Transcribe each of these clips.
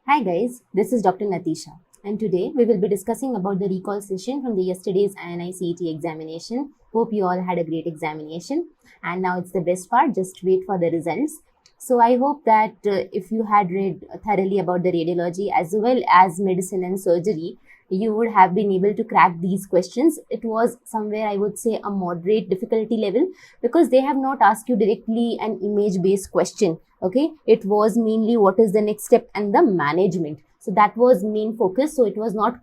Hi guys, this is Dr. Natisha, and today we will be discussing about the recall session from the yesterday's INI CET examination. Hope you all had a great examination, and now it's the best part, just wait for the results. So I hope that if you had read thoroughly about the radiology as well as medicine and surgery, you would have been able to crack these questions. It was somewhere, I would say, a moderate difficulty level, because they have not asked you directly an image based question. Okay, it was mainly what is the next step and the management. So that was main focus. So it was not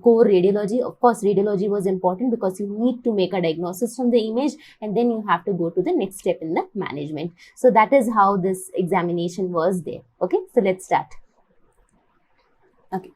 core radiology. Of course, radiology was important because you need to make a diagnosis from the image, and then you have to go to the next step in the management. So that is how this examination was there. Okay, so let's start. Okay.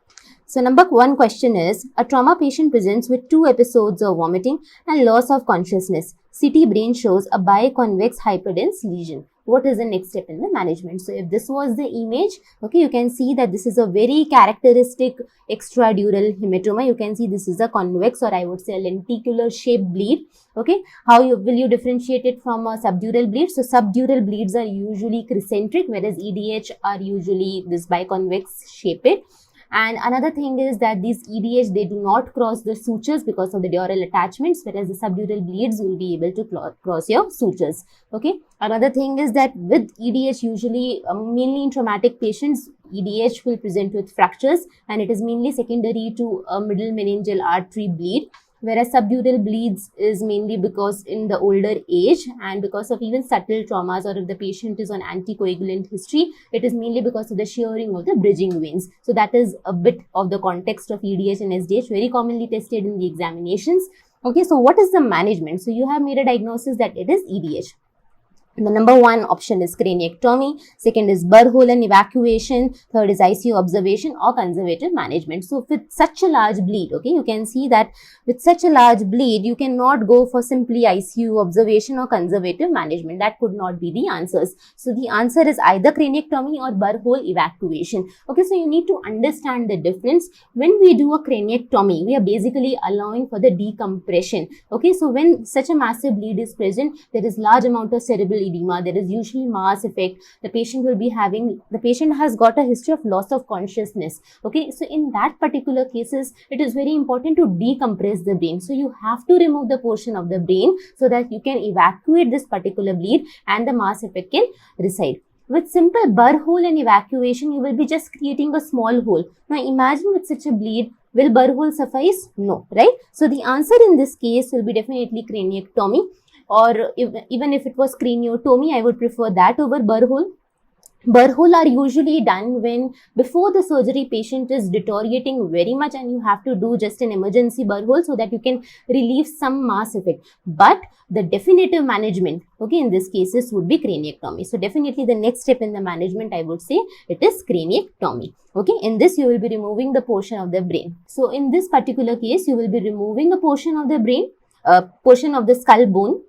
So number one question is, a trauma patient presents with 2 episodes of vomiting and loss of consciousness. CT brain shows a biconvex hyperdense lesion. What is the next step in the management? So if this was the image, okay, you can see that this is a very characteristic extradural hematoma. You can see this is a convex, or I would say a lenticular shaped bleed. Okay, how will you differentiate it from a subdural bleed? So subdural bleeds are usually crescentic, whereas EDH are usually this biconvex shaped. And another thing is that these EDH, they do not cross the sutures because of the dural attachments, whereas the subdural bleeds will be able to cross your sutures. Okay. Another thing is that with EDH, usually mainly in traumatic patients, EDH will present with fractures, and it is mainly secondary to a middle meningeal artery bleed. Whereas subdural bleeds is mainly because in the older age, and because of even subtle traumas, or if the patient is on anticoagulant history, it is mainly because of the shearing of the bridging veins. So that is a bit of the context of EDH and SDH, very commonly tested in the examinations. Okay, so what is the management? So you have made a diagnosis that it is EDH. The number one option is craniectomy, second is burr hole and evacuation, third is ICU observation or conservative management. So with such a large bleed, okay, you can see that with such a large bleed, you cannot go for simply ICU observation or conservative management. That could not be the answers. So the answer is either craniectomy or burr hole evacuation. Okay, so you need to understand the difference. When we do a craniectomy, we are basically allowing for the decompression. Okay, so when such a massive bleed is present, there is large amount of cerebral edema, there is usually mass effect, the patient has got a history of loss of consciousness. Okay, so in that particular cases, it is very important to decompress the brain. So you have to remove the portion of the brain so that you can evacuate this particular bleed and the mass effect can reside. With simple burr hole and evacuation, you will be just creating a small hole. Now imagine with such a bleed, will burr hole suffice? No, right? So the answer in this case will be definitely craniectomy, or even if it was craniotomy, I would prefer that over burr hole. Burr hole are usually done when before the surgery patient is deteriorating very much, and you have to do just an emergency burr hole so that you can relieve some mass effect. But the definitive management, okay, in this cases would be craniectomy. So definitely the next step in the management, I would say it is craniectomy. Okay, in this you will be removing the portion of the brain. So in this particular case, you will be removing a portion of the brain, portion of the skull bone.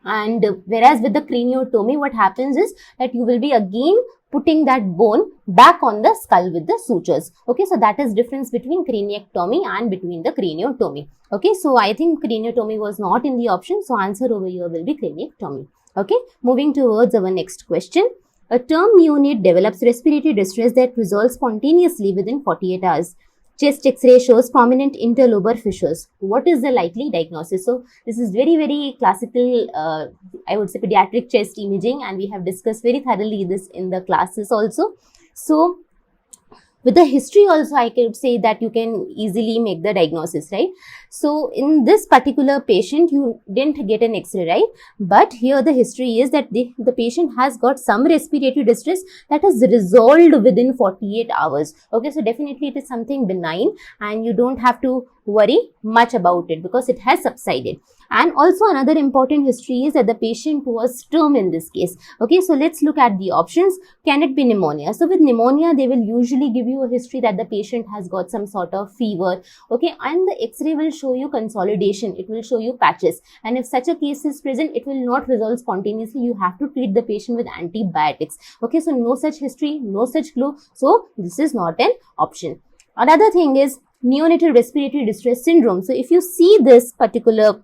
And whereas with the craniotomy, what happens is that you will be again putting that bone back on the skull with the sutures. Okay, so that is difference between craniectomy and between the craniotomy. Okay, so I think craniotomy was not in the option, so answer over here will be craniectomy. Okay, moving towards our next question. A term neonate develops respiratory distress that resolves spontaneously within 48 hours. Chest X-ray shows prominent interlobar fissures. What is the likely diagnosis? So this is very, very classical, I would say pediatric chest imaging, and we have discussed very thoroughly this in the classes also. So with the history also, I could say that you can easily make the diagnosis, right? So in this particular patient, you didn't get an X-ray, right? But here the history is that the patient has got some respiratory distress that has resolved within 48 hours. Okay, so definitely it is something benign, and you don't have to worry much about it because it has subsided. And also another important history is that the patient was term in this case. Okay, so let's look at the options. Can it be pneumonia? So with pneumonia, they will usually give you a history that the patient has got some sort of fever. Okay, and the X-ray will show you consolidation. It will show you patches. And if such a case is present, it will not resolve spontaneously. You have to treat the patient with antibiotics. Okay, so no such history, no such clue. So this is not an option. Another thing is neonatal respiratory distress syndrome. So if you see this particular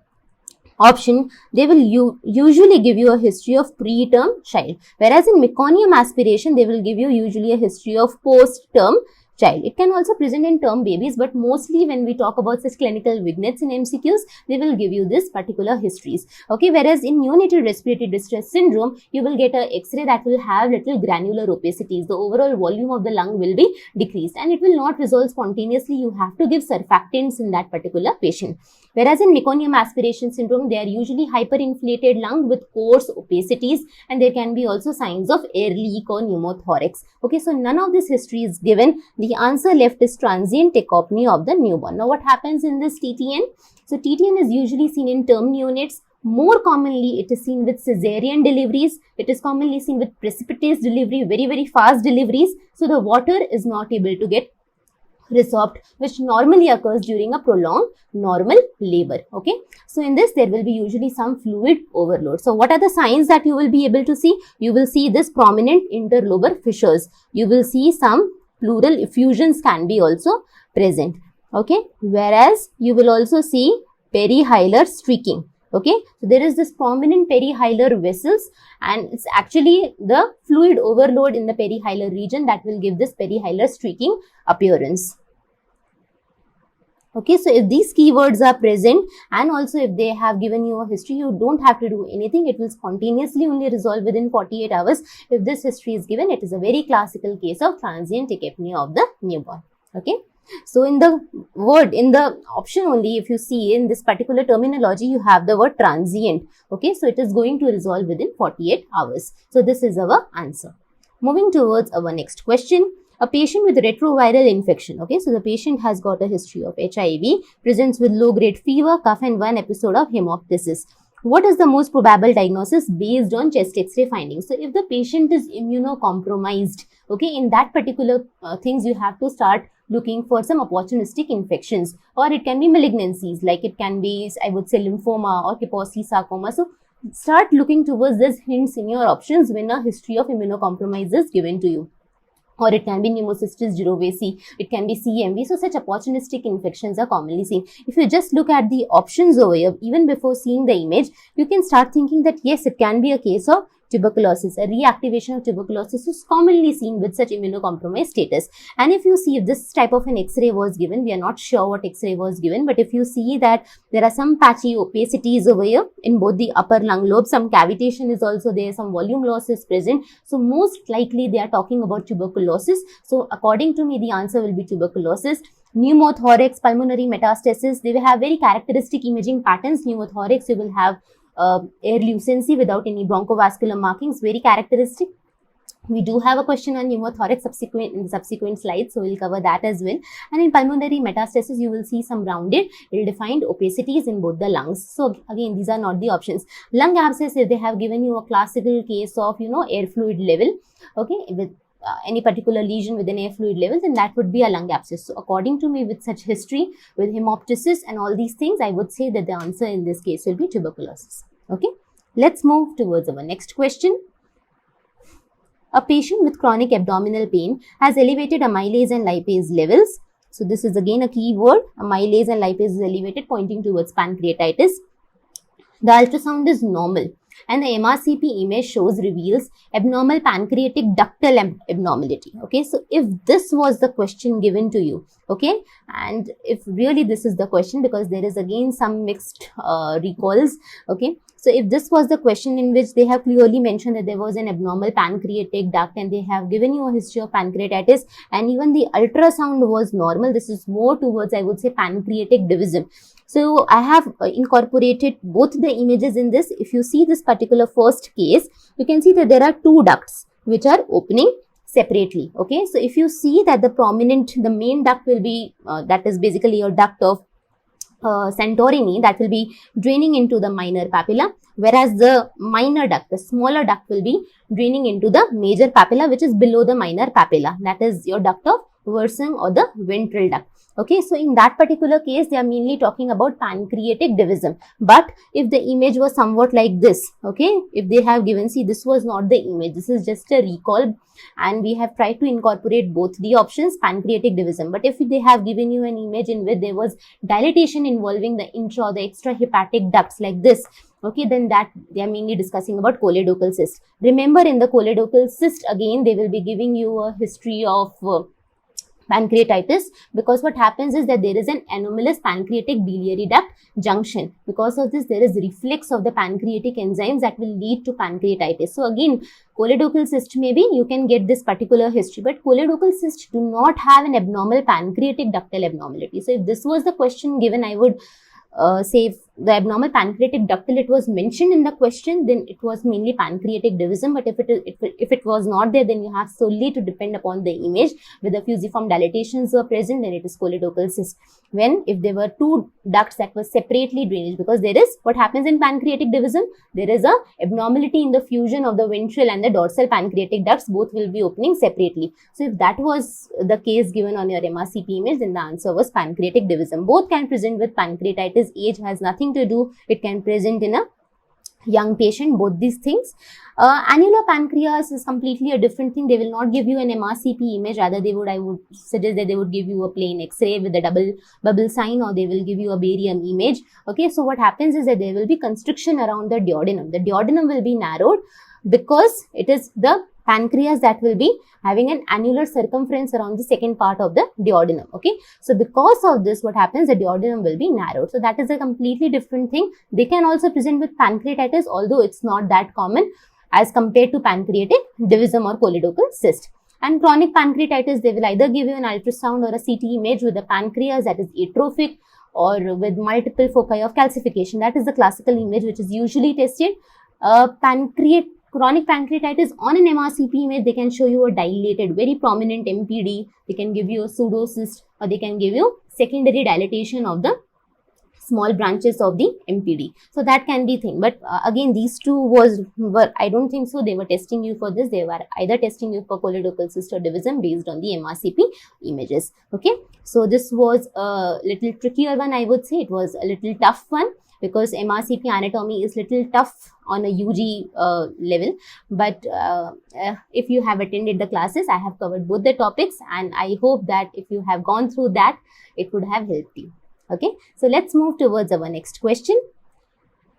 option, they will usually give you a history of preterm child, whereas in meconium aspiration, they will give you usually a history of post-term child. It can also present in term babies, but mostly when we talk about such clinical vignettes in MCQs, they will give you this particular histories. Okay, whereas in neonatal respiratory distress syndrome, you will get a X-ray that will have little granular opacities. The overall volume of the lung will be decreased and it will not resolve spontaneously. You have to give surfactants in that particular patient. Whereas in meconium aspiration syndrome, they are usually hyperinflated lung with coarse opacities, and there can be also signs of air leak or pneumothorax. Okay, so none of this history is given. The answer left is transient tachypnea of the newborn. Now, what happens in this TTN? So, TTN is usually seen in term neonates. More commonly, it is seen with cesarean deliveries. It is commonly seen with precipitous delivery, very fast deliveries. So, the water is not able to get resorbed, which normally occurs during a prolonged normal labor. Okay, so in this there will be usually some fluid overload. So what are the signs that you will be able to see? You will see this prominent interlobar fissures. You will see some pleural effusions can be also present. Okay, whereas you will also see perihilar streaking. Okay, so there is this prominent perihilar vessels, and it's actually the fluid overload in the perihilar region that will give this perihilar streaking appearance. Okay, so if these keywords are present and also if they have given you a history, you don't have to do anything. It will spontaneously only resolve within 48 hours. If this history is given, it is a very classical case of transient tachypnea of the newborn. Okay. So in the word, in the option only, if you see in this particular terminology, you have the word transient. Okay, so it is going to resolve within 48 hours. So this is our answer. Moving towards our next question. A patient with retroviral infection. Okay, so the patient has got a history of HIV, presents with low-grade fever, cough and one episode of hemoptysis. What is the most probable diagnosis based on chest X-ray findings? So if the patient is immunocompromised, okay, in that particular things you have to start looking for some opportunistic infections, or it can be malignancies, like it can be, I would say, lymphoma or Kaposi sarcoma. So start looking towards these hints in your options when a history of immunocompromise is given to you. Or it can be pneumocystis jirovecii, it can be CMV. So such opportunistic infections are commonly seen. If you just look at the options over here, even before seeing the image, you can start thinking that yes, it can be a case of tuberculosis. A reactivation of tuberculosis is commonly seen with such immunocompromised status. And if you see if this type of an X-ray was given, we are not sure what X-ray was given, but if you see that there are some patchy opacities over here in both the upper lung lobes, some cavitation is also there, some volume loss is present. So most likely they are talking about tuberculosis. So according to me, the answer will be tuberculosis. Pneumothorax, pulmonary metastasis, they will have very characteristic imaging patterns. Pneumothorax, you will have air lucency without any bronchovascular markings, very characteristic. We do have a question on pneumothorax in the subsequent slides, so we'll cover that as well. And in pulmonary metastasis, you will see some rounded, ill-defined opacities in both the lungs. So again, these are not the options. Lung abscess, if they have given you a classical case of, air fluid level, okay, with any particular lesion within air fluid levels, and that would be a lung abscess. So according to me, with such history, with hemoptysis and all these things, I would say that the answer in this case will be tuberculosis. Okay, let's move towards our next question. A patient with chronic abdominal pain has elevated amylase and lipase levels. So this is again a key word. Amylase and lipase is elevated, pointing towards pancreatitis. The ultrasound is normal, and the MRCP image reveals abnormal pancreatic ductal abnormality. Okay, so if this was the question given to you, okay, and if really this is the question, because there is again some mixed recalls, okay, so if this was the question in which they have clearly mentioned that there was an abnormal pancreatic duct and they have given you a history of pancreatitis and even the ultrasound was normal, this is more towards, I would say, pancreatic divisum. So I have incorporated both the images in this. If you see this particular first case, you can see that there are two ducts which are opening separately. Okay, so if you see that the main duct will be, that is basically your duct of Santorini, that will be draining into the minor papilla, whereas the minor duct, the smaller duct, will be draining into the major papilla, which is below the minor papilla. That is your duct of Wirsung or the ventral duct. Okay, so in that particular case, they are mainly talking about pancreatic divisum. But if the image was somewhat like this, okay, if they have given, see, this was not the image, this is just a recall, and we have tried to incorporate both the options, pancreatic divisum. But if they have given you an image in which there was dilatation involving the intra or the extrahepatic ducts like this, okay, then that they are mainly discussing about choledochal cyst. Remember, in the choledochal cyst, again, they will be giving you a history of pancreatitis, because what happens is that there is an anomalous pancreatic biliary duct junction. Because of this, there is reflex of the pancreatic enzymes that will lead to pancreatitis. So again, choledochal cyst, maybe you can get this particular history, but choledochal cyst do not have an abnormal pancreatic ductal abnormality. So if this was the question given, I would say if the abnormal pancreatic ductal, it was mentioned in the question, then it was mainly pancreatic divisum. But if it was not there, then you have solely to depend upon the image. Whether fusiform dilatations were present, then it is choledochal cyst. When if there were two ducts that were separately drainage, because there is, what happens in pancreatic divisum, there is a abnormality in the fusion of the ventral and the dorsal pancreatic ducts, both will be opening separately. So if that was the case given on your MRCP image, then the answer was pancreatic divisum. Both can present with pancreatitis. Age has nothing to do, it can present in a young patient, both these things. Annular pancreas is completely a different thing. They will not give you an MRCP image, rather I would suggest that they would give you a plain X-ray with a double bubble sign, or they will give you a barium image. Okay, so what happens is that there will be constriction around the duodenum. The duodenum will be narrowed because it is the pancreas that will be having an annular circumference around the second part of the duodenum. Okay, so because of this, what happens, the duodenum will be narrowed. So that is a completely different thing. They can also present with pancreatitis, although it's not that common as compared to pancreatic divisum or choledochal cyst. And chronic pancreatitis, they will either give you an ultrasound or a CT image with the pancreas that is atrophic or with multiple foci of calcification. That is the classical image which is usually tested. Chronic pancreatitis, on an MRCP image, they can show you a dilated, very prominent MPD. They can give you a pseudocyst, or they can give you secondary dilatation of the small branches of the MPD. So that can be thing. But again, these two were, I don't think so they were testing you for this. They were either testing you for choledochal cyst or divisum based on the MRCP images. Okay, so this was a little trickier one, I would say. It was a little tough one, because MRCP anatomy is little tough on a UG level. But if you have attended the classes, I have covered both the topics, and I hope that if you have gone through that, it would have helped you. Okay, so let's move towards our next question.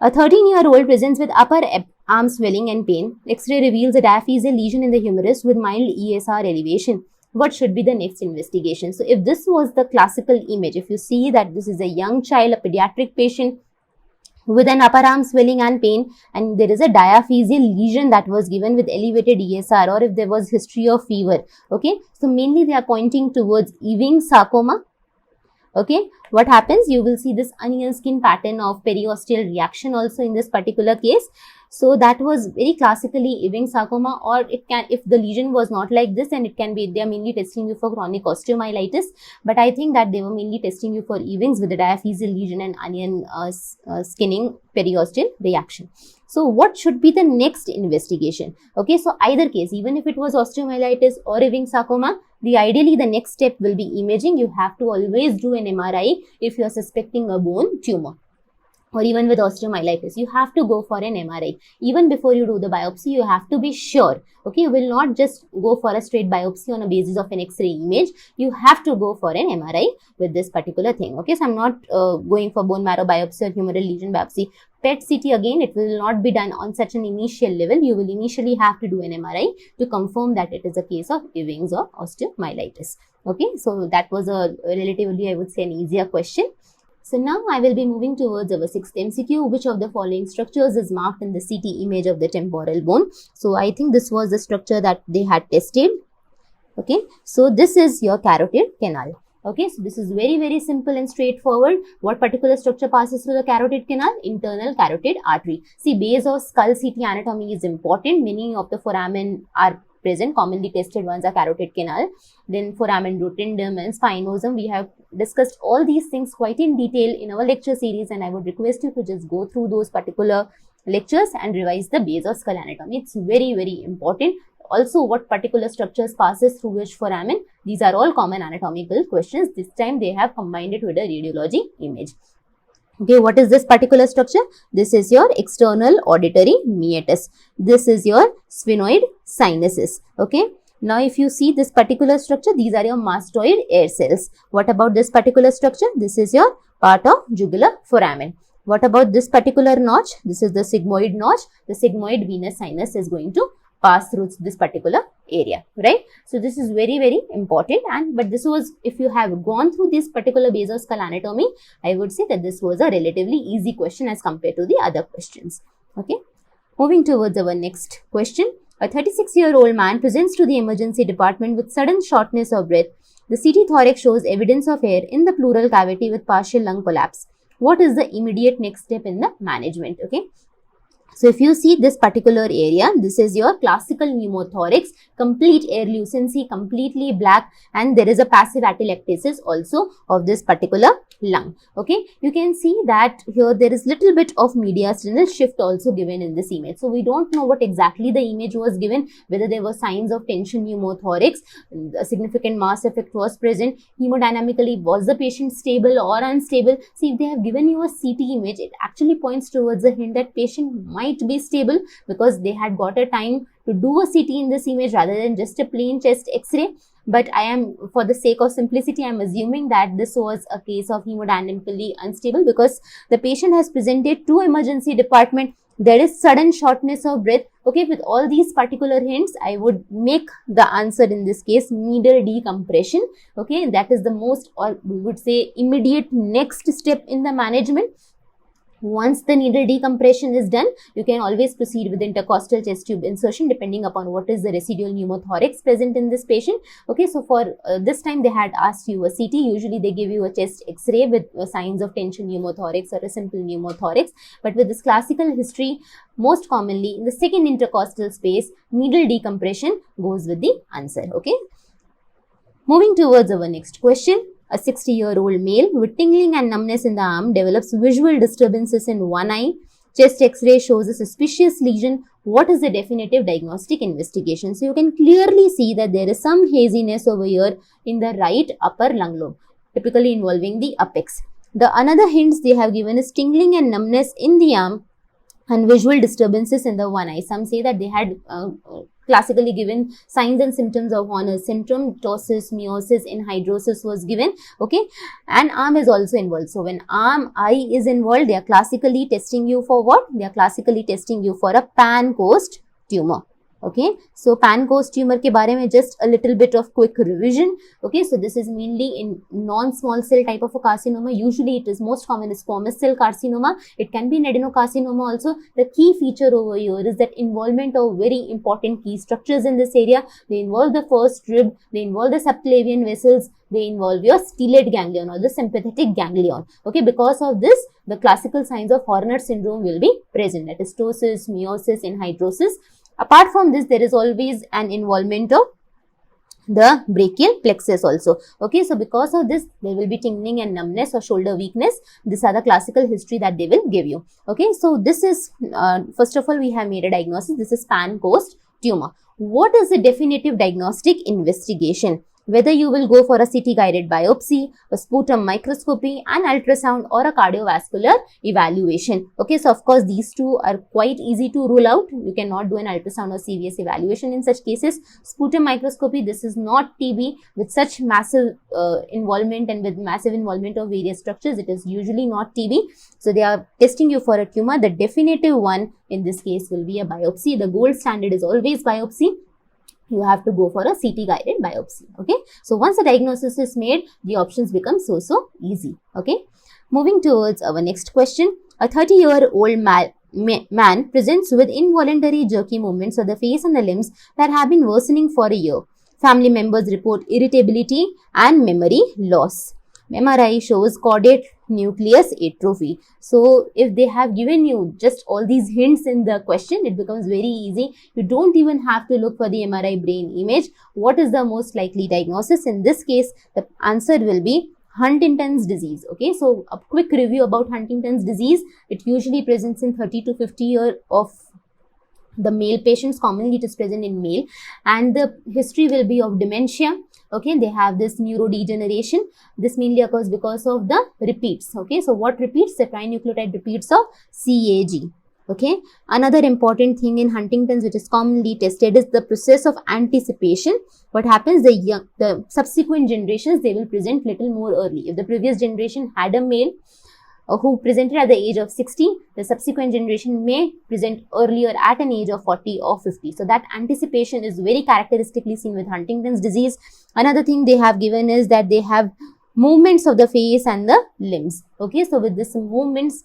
A 13-year-old presents with upper arm swelling and pain. X-ray reveals a diaphyseal lesion in the humerus with mild ESR elevation. What should be the next investigation? So if this was the classical image, if you see that this is a young child, a pediatric patient with an upper arm swelling and pain, and there is a diaphyseal lesion that was given with elevated ESR, or if there was history of fever, okay, so mainly they are pointing towards Ewing sarcoma. Okay, what happens, you will see this onion skin pattern of periosteal reaction also in this particular case. So that was very classically Ewing sarcoma, or it can, if the lesion was not like this, then it can be, they are mainly testing you for chronic osteomyelitis. But I think that they were mainly testing you for Ewing's with the diaphyseal lesion and onion skinning periosteal reaction. So what should be the next investigation? Okay, so either case, even if it was osteomyelitis or Ewing sarcoma, ideally the next step will be imaging. You have to always do an MRI if you are suspecting a bone tumor. Or even with osteomyelitis, you have to go for an MRI. Even before you do the biopsy, you have to be sure. Okay, you will not just go for a straight biopsy on a basis of an X-ray image. You have to go for an MRI with this particular thing. Okay, so I'm not going for bone marrow biopsy or humeral lesion biopsy. PET CT, again, it will not be done on such an initial level. You will initially have to do an MRI to confirm that it is a case of Ewing's or osteomyelitis. Okay, so that was a relatively, I would say, an easier question. So now I will be moving towards our sixth MCQ. Which of the following structures is marked in the CT image of the temporal bone? So I think this was the structure that they had tested. Okay, so this is your carotid canal. Okay, so this is very, very simple and straightforward. What particular structure passes through the carotid canal? Internal carotid artery. See, base of skull CT anatomy is important. Many of the foramen are present. Commonly tested ones are carotid canal, then foramen rotundum and spinosum. We have discussed all these things quite in detail in our lecture series, and I would request you to just go through those particular lectures and revise the base of skull anatomy. It's very, very important. also what particular structures passes through which foramen. These are all common anatomical questions. This time they have combined it with a radiology image. Okay, what is this particular structure? This is your external auditory meatus. This is your sphenoid sinuses. Okay. Now, if you see this particular structure, these are your mastoid air cells. What about this particular structure? This is your part of jugular foramen. What about this particular notch? This is the sigmoid notch. The sigmoid venous sinus is going to pass through this particular area, right? So this is very, very important. But this was, if you have gone through this particular basoskull anatomy, I would say that this was a relatively easy question as compared to the other questions. Okay. Moving towards our next question. A 36-year-old man presents to the emergency department with sudden shortness of breath. The CT thorax shows evidence of air in the pleural cavity with partial lung collapse. What is the immediate next step in the management? Okay. So if you see this particular area, this is your classical pneumothorax, complete air lucency, completely black, and there is a passive atelectasis also of this particular lung. Okay, you can see that here there is little bit of mediastinal shift also given in this image. So we don't know what exactly the image was given, whether there were signs of tension pneumothorax, a significant mass effect was present, hemodynamically was the patient stable or unstable. See, if they have given you a CT image, it actually points towards a hint that patient might be stable because they had got a time to do a CT in this image rather than just a plain chest X-ray. But I am, for the sake of simplicity, I am assuming that this was a case of hemodynamically unstable because the patient has presented to emergency department. There is sudden shortness of breath. Okay, with all these particular hints, I would make the answer in this case needle decompression. Okay, that is the most, or we would say, immediate next step in the management. Once the needle decompression is done, you can always proceed with intercostal chest tube insertion depending upon what is the residual pneumothorax present in this patient. Okay, so for this time they had asked you a CT. Usually they give you a chest X-ray with signs of tension pneumothorax or a simple pneumothorax. But with this classical history, most commonly in the second intercostal space, needle decompression goes with the answer. Okay. Moving towards our next question. A 60-year-old male with tingling and numbness in the arm develops visual disturbances in one eye. Chest X-ray shows a suspicious lesion. What is the definitive diagnostic investigation? So you can clearly see that there is some haziness over here in the right upper lung lobe, typically involving the apex. The another hints they have given is tingling and numbness in the arm and visual disturbances in the one eye. Some say that they had classically given signs and symptoms of Horner's syndrome, ptosis, meiosis, anhidrosis was given. Okay, and arm is also involved. So when arm, eye is involved, they are classically testing you for what? They are classically testing you for a Pancoast tumor. Okay, so Pancoast tumor के बारे में just a little bit of quick revision. Okay, so this is mainly in non-small cell type of a carcinoma. Usually it is most common is squamous cell carcinoma. It can be an adenocarcinoma also. The key feature over here is that involvement of very important key structures in this area. They involve the first rib, they involve the subclavian vessels, they involve your stellate ganglion or the sympathetic ganglion. Okay, because of this, the classical signs of Horner syndrome will be present. That is ptosis, meiosis, anhidrosis. Apart from this, there is always an involvement of the brachial plexus also. Okay, so because of this, there will be tingling and numbness or shoulder weakness. These are the classical history that they will give you. Okay, so this is, first of all, we have made a diagnosis. This is Pancoast tumor. What is the definitive diagnostic investigation? Whether you will go for a CT guided biopsy, a sputum microscopy, an ultrasound or a cardiovascular evaluation. Okay, so of course these two are quite easy to rule out. You cannot do an ultrasound or CVS evaluation in such cases. Sputum microscopy, this is not TB with such massive involvement and with massive involvement of various structures. It is usually not TB. So they are testing you for a tumor. The definitive one in this case will be a biopsy. The gold standard is always biopsy. You have to go for a CT guided biopsy. Okay, so once the diagnosis is made, the options become so easy. Okay, moving towards our next question. A 30-year-old man presents with involuntary jerky movements of the face and the limbs that have been worsening for a year. Family members report irritability and memory loss. MRI shows caudate nucleus atrophy. So if they have given you just all these hints in the question, it becomes very easy. You don't even have to look for the MRI brain image. What is the most likely diagnosis? In this case, the answer will be Huntington's disease. Okay, so a quick review about Huntington's disease. It usually presents in 30 to 50 years of The male patients, commonly it is present in male, and the history will be of dementia. Okay, they have this neurodegeneration. This mainly occurs because of the repeats. Okay, so what repeats? The trinucleotide repeats of CAG. Okay, another important thing in Huntington's which is commonly tested is the process of anticipation. What happens? The subsequent generations, they will present little more early. If the previous generation had a male who presented at the age of 60, the subsequent generation may present earlier at an age of 40 or 50. So that anticipation is very characteristically seen with Huntington's disease. Another thing they have given is that they have movements of the face and the limbs. Okay, so with this movements,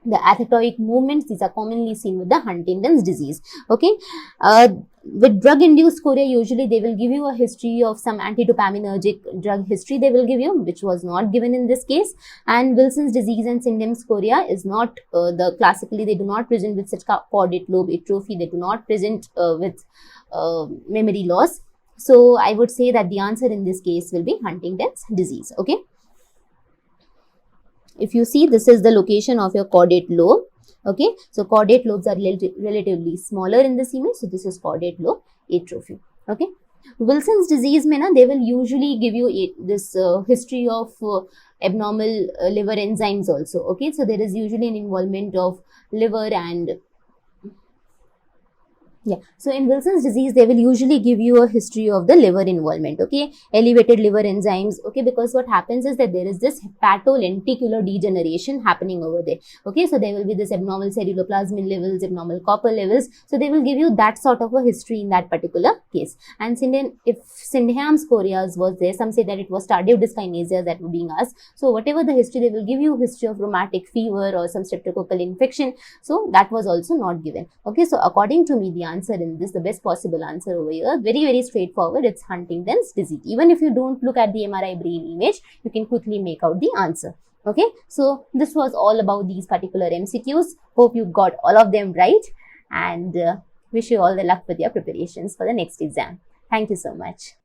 the athertoic movements, these are commonly seen with the Huntington's disease. Okay, with drug-induced chorea, usually they will give you a history of some antidopaminergic drug history they will give you, which was not given in this case. And Wilson's disease and Sydenham's chorea is not classically, they do not present with such caudate lobe atrophy, they do not present with memory loss. So I would say that the answer in this case will be Huntington's disease. Okay. If you see, this is the location of your caudate lobe. Okay, so caudate lobes are relatively smaller in this image. So this is caudate lobe atrophy. Okay, Wilson's disease mein na, they will usually give you this history of abnormal liver enzymes also. Okay, so there is usually an involvement of liver and so in Wilson's disease, they will usually give you a history of the liver involvement, okay, elevated liver enzymes, okay, because what happens is that there is this hepatolenticular degeneration happening over there, okay, so there will be this abnormal ceruloplasmin levels, abnormal copper levels, so they will give you that sort of a history in that particular case. And if Sydenham's chorea was there, some say that it was tardive dyskinesia that were being asked, so whatever the history, they will give you history of rheumatic fever or some streptococcal infection, so that was also not given, okay, so according to me, the answer in this, the best possible answer over here, very straightforward, it's Huntington's disease. Even if you don't look at the MRI brain image, you can quickly make out the answer. Okay, so this was all about these particular MCQs. Hope you got all of them right, and wish you all the luck with your preparations for the next exam. Thank you so much.